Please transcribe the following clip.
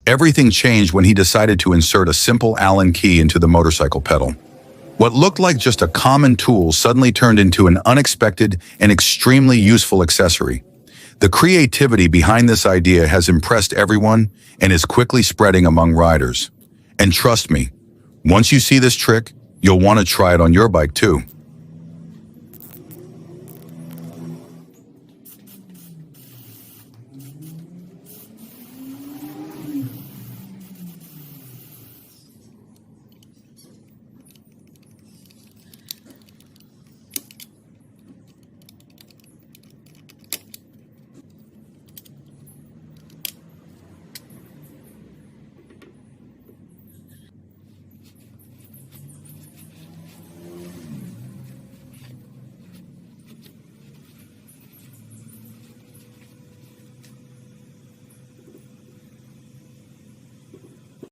Everything changed when he decided to insert a simple Allen key into the motorcycle pedal. What looked like just a common tool suddenly turned into an unexpected and extremely useful accessory. The creativity behind this idea has impressed everyone and is quickly spreading among riders. And trust me, once you see this trick, you'll want to try it on your bike too.